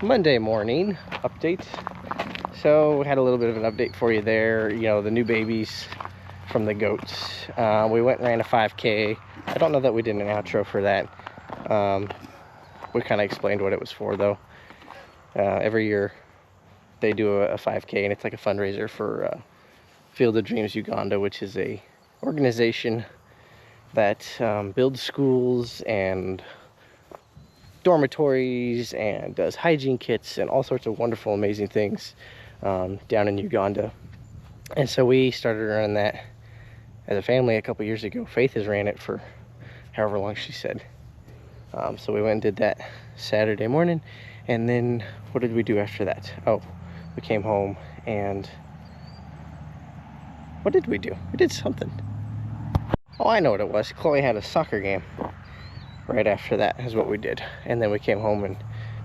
Monday morning update. So we had a little bit of an update for you there. You know, the new babies from the goats. We went and ran a 5K. I don't know that we did an outro for that. We kind of explained what it was for though. Every year they do a 5K, and it's like a fundraiser for Field of Dreams Uganda, which is a organization that builds schools and dormitories and does hygiene kits and all sorts of wonderful, amazing things down in Uganda. And so we started running that as a family a couple years ago. Faith has ran it for however long she said. So we went and did that Saturday morning. And then what did we do after that? Oh, we came home and what did we do? We did something. Oh, I know what it was. Chloe had a soccer game. Right after that is what we did. And then we came home and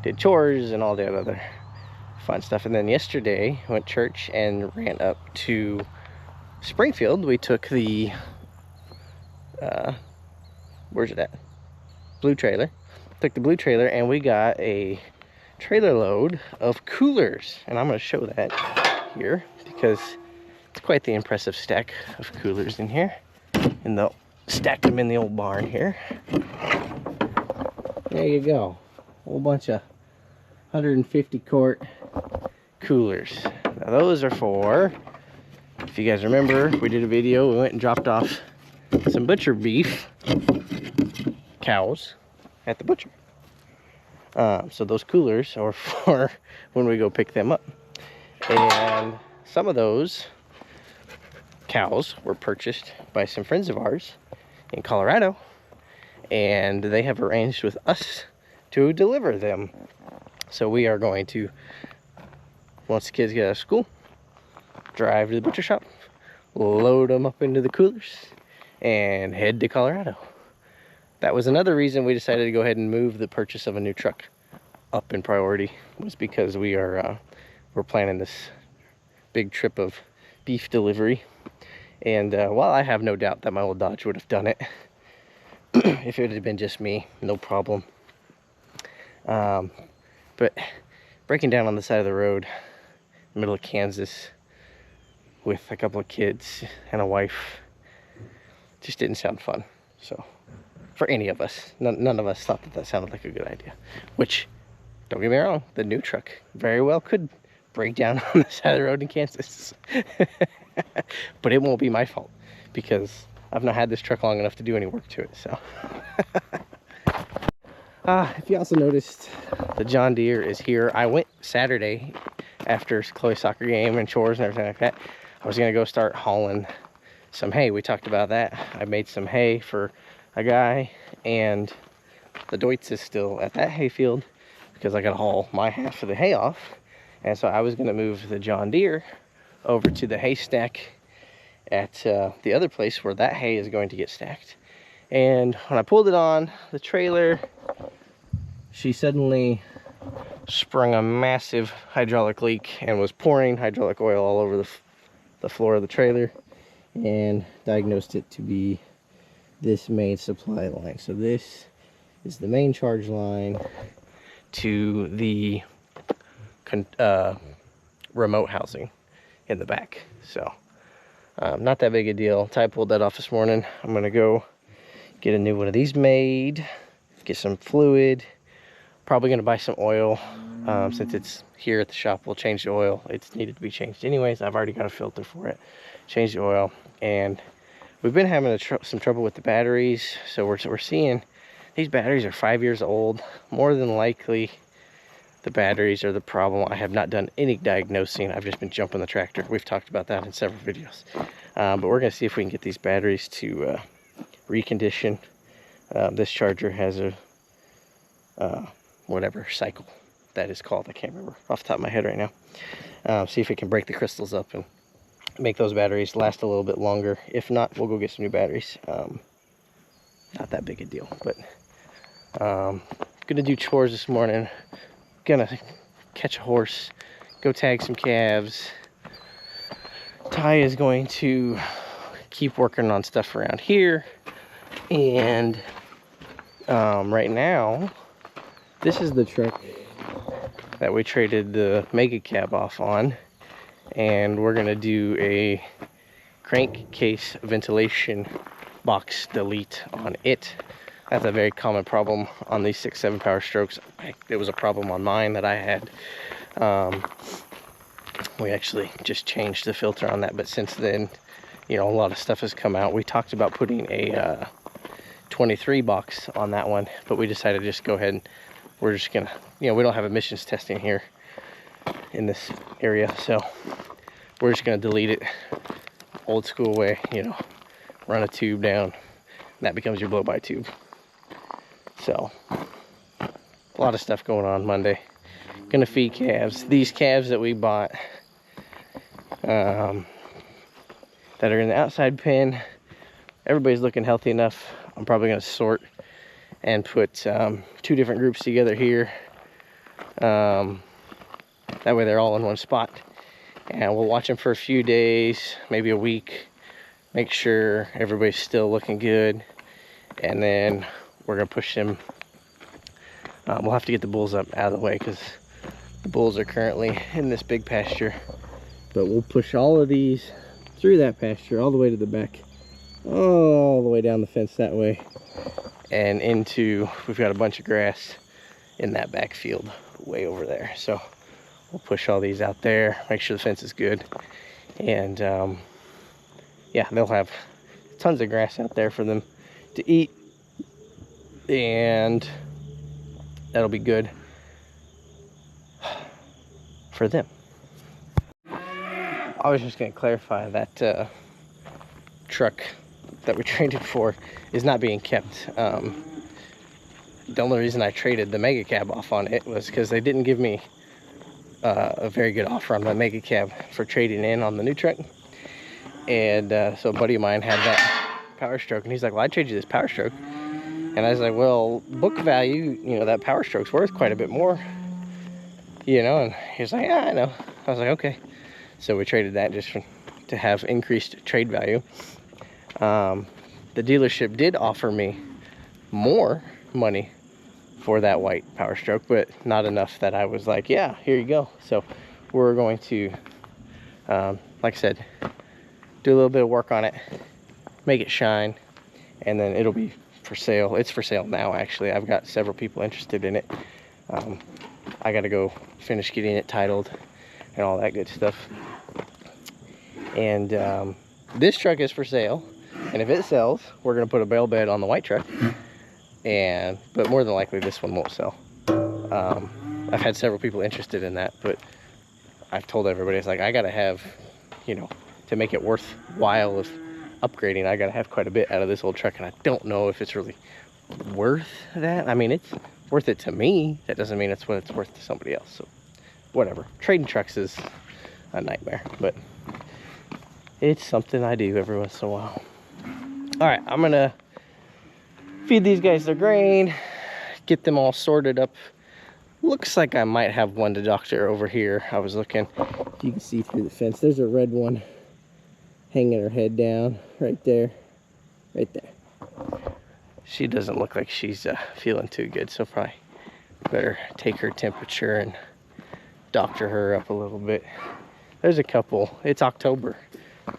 did chores and all the other fun stuff. And then yesterday went to church and ran up to Springfield. We took the where's it at? Blue trailer. Took the blue trailer and we got a trailer load of coolers. And I'm going to show that here because it's quite the impressive stack of coolers in here. And they'll stack them in the old barn here. There you go. A whole bunch of 150 quart coolers. Now those are for, if you guys remember, we did a video, we went and dropped off some butcher beef cows at the butcher. So those coolers are for when we go pick them up. And some of those cows were purchased by some friends of ours in Colorado, and they have arranged with us to deliver them. So we are going to, once the kids get out of school, drive to the butcher shop, load them up into the coolers, and head to Colorado. That was another reason we decided to go ahead and move the purchase of a new truck up in priority, was because we're planning this big trip of beef delivery. And while I have no doubt that my old Dodge would have done it, if it had been just me, no problem. But breaking down on the side of the road, middle of Kansas, with a couple of kids and a wife, just didn't sound fun. So, for any of us, none of us thought that sounded like a good idea. Which, don't get me wrong, the new truck very well could break down on the side of the road in Kansas. But it won't be my fault because I've not had this truck long enough to do any work to it. So if you also noticed, the John Deere is here. I went Saturday after Chloe's soccer game and chores and everything like that. I was gonna go start hauling some hay. We talked about that. I made some hay for a guy, and the Deutz is still at that hay field because I gotta haul my half of the hay off. And so I was gonna move the John Deere over to the haystack at the other place where that hay is going to get stacked. And when I pulled it on the trailer, she suddenly sprung a massive hydraulic leak and was pouring hydraulic oil all over the floor of the trailer, and diagnosed it to be this main supply line. So this is the main charge line to the remote housing in the back. So not that big a deal. Ty pulled that off this morning. I'm gonna go get a new one of these made, get some fluid, probably gonna buy some oil. Since it's here at the shop, we'll change the oil. It's needed to be changed anyways. I've already got a filter for it. Change the oil. And we've been having some trouble with the batteries. So we're seeing these batteries are 5 years old. More than likely the batteries are the problem. I have not done any diagnosing. I've just been jumping the tractor. We've talked about that in several videos. But we're going to see if we can get these batteries to recondition. This charger has a whatever cycle that is called. I can't remember off the top of my head right now. See if it can break the crystals up and make those batteries last a little bit longer. If not, we'll go get some new batteries. Not that big a deal, but gonna do chores this morning. Gonna catch a horse, go tag some calves. Ty is going to keep working on stuff around here, and right now this is the truck that we traded the mega cab off on, and we're gonna do a crankcase ventilation box delete on it. That's a very common problem on these 6.7 Power Strokes. It was a problem on mine that I had. We actually just changed the filter on that, but since then, you know, a lot of stuff has come out. We talked about putting a 23 box on that one, but we decided to just go ahead and we're just gonna, you know, we don't have emissions testing here in this area, so we're just gonna delete it old school way, you know, run a tube down, and that becomes your blow-by tube. So a lot of stuff going on Monday. Gonna feed calves. These calves that we bought that are in the outside pen, everybody's looking healthy enough. I'm probably gonna sort and put 2 different groups together here. That way they're all in one spot. And we'll watch them for a few days, maybe a week, make sure everybody's still looking good, and then we're gonna push them. We'll have to get the bulls up out of the way because the bulls are currently in this big pasture, but we'll push all of these through that pasture all the way to the back, all the way down the fence that way, and into, we've got a bunch of grass in that back field way over there. So we'll push all these out there, make sure the fence is good, and yeah, they'll have tons of grass out there for them to eat, and that'll be good for them. I was just going to clarify that truck that we traded for is not being kept. The only reason I traded the mega cab off on it was because they didn't give me a very good offer on my mega cab for trading in on the new truck. And so a buddy of mine had that Power Stroke, and he's like, well, I traded you this Power Stroke. And I was like, well, book value, you know, that Power Stroke's worth quite a bit more, you know. And he was like, yeah, I know. I was like, okay. So we traded that just to have increased trade value. The dealership did offer me more money for that white Power Stroke, but not enough that I was like, yeah, here you go. So we're going to, like I said, do a little bit of work on it, make it shine, and then it'll be for sale. It's for sale now, actually. I've got several people interested in it. I got to go finish getting it titled and all that good stuff. And this truck is for sale, and if it sells, we're going to put a bale bed on the white truck. But more than likely this one won't sell. I've had several people interested in that, but I've told everybody, it's like, I gotta have, you know, to make it worthwhile of upgrading, I gotta have quite a bit out of this old truck, and I don't know if it's really worth that. I mean, it's worth it to me. That doesn't mean it's what it's worth to somebody else. So whatever, trading trucks is a nightmare, but it's something I do every once in a while. All right, I'm gonna feed these guys their grain, get them all sorted up. Looks like I might have one to doctor over here. I was looking, you can see through the fence, there's a red one hanging her head down right there, right there. She doesn't look like she's feeling too good, so probably better take her temperature and doctor her up a little bit. There's a couple. It's October,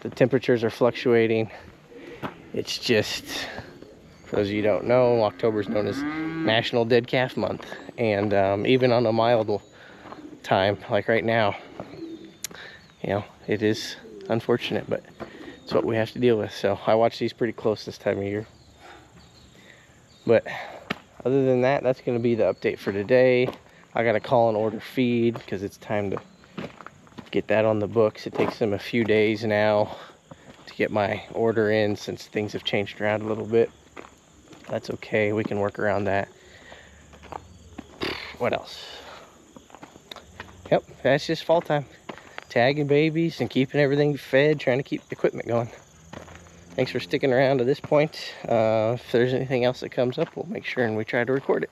the temperatures are fluctuating. It's just, for those of you who don't know, October is known as National Dead Calf Month. And even on a mild time, like right now, you know, it is unfortunate, but it's what we have to deal with. So I watch these pretty close this time of year. But other than that, that's going to be the update for today. I got to call and order feed because it's time to get that on the books. It takes them a few days now to get my order in since things have changed around a little bit. That's okay, we can work around that. What else? Yep, that's just fall time. Tagging babies and keeping everything fed, trying to keep the equipment going. Thanks for sticking around to this point. If there's anything else that comes up, we'll make sure and we try to record it.